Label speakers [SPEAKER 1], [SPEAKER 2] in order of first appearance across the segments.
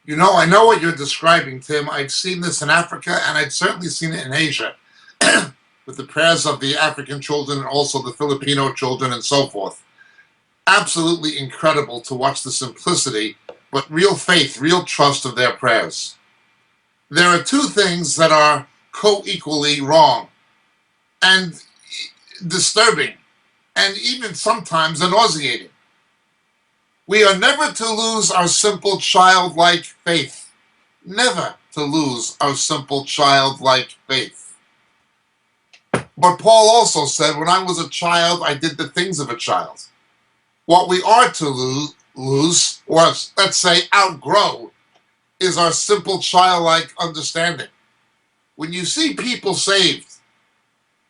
[SPEAKER 1] I know what you're describing, Tim. I've seen this in Africa, and I've certainly seen it in Asia, with the prayers of the African children and also the Filipino children and so forth. Absolutely incredible to watch the simplicity, but real faith, real trust of their prayers. There are two things that are co-equally wrong and disturbing, and even sometimes nauseating. We are never to lose our simple childlike faith. Never to lose our simple childlike faith. But Paul also said, when I was a child, I did the things of a child. What we are to lose, or let's say outgrow, is our simple childlike understanding. When you see people saved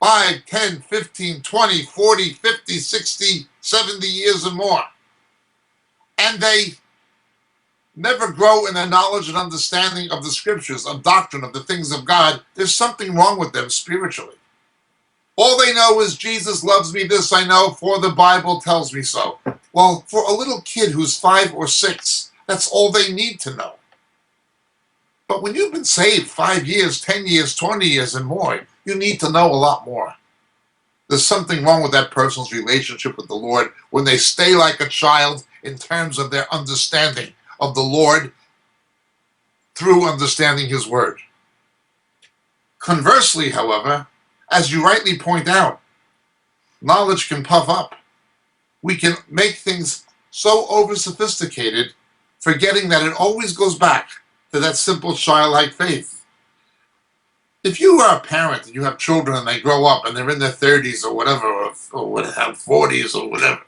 [SPEAKER 1] 5, 10, 15, 20, 40, 50, 60, 70 years and more, and they never grow in their knowledge and understanding of the scriptures, of doctrine, of the things of God, there's something wrong with them spiritually. All they know is Jesus loves me, this I know, for the Bible tells me so. Well, for a little kid who's 5 or 6, that's all they need to know. But when you've been saved 5 years, 10 years, 20 years and more, you need to know a lot more. There's something wrong with that person's relationship with the Lord when they stay like a child in terms of their understanding of the Lord through understanding His Word. Conversely, however, as you rightly point out, knowledge can puff up. We can make things so over-sophisticated, forgetting that it always goes back to that simple childlike faith. If you are a parent and you have children and they grow up and they're in their 30s or whatever, or whatever, 40s or whatever,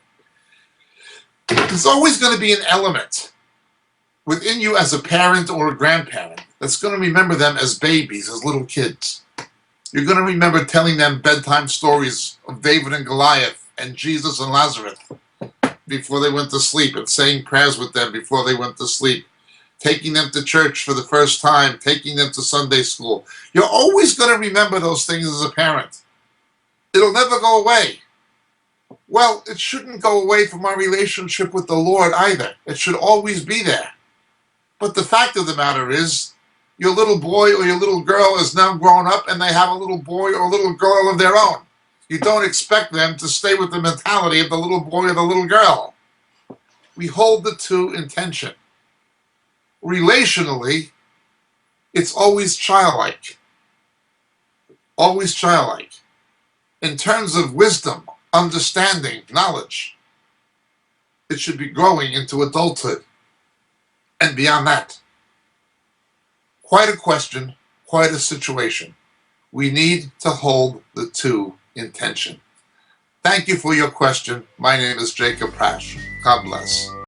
[SPEAKER 1] there's always going to be an element within you as a parent or a grandparent that's going to remember them as babies, as little kids. You're going to remember telling them bedtime stories of David and Goliath and Jesus and Lazarus before they went to sleep, and saying prayers with them before they went to sleep, taking them to church for the first time, taking them to Sunday school. You're always going to remember those things as a parent. It'll never go away. Well, it shouldn't go away from our relationship with the Lord either. It should always be there. But the fact of the matter is, your little boy or your little girl is now grown up and they have a little boy or a little girl of their own. You don't expect them to stay with the mentality of the little boy or the little girl. We hold the two in tension. Relationally, it's always childlike. Always childlike. In terms of wisdom, understanding, knowledge, it should be growing into adulthood and beyond that. Quite a question, quite a situation. We need to hold the two in tension. Thank you for your question. My name is Jacob Prasch. God bless.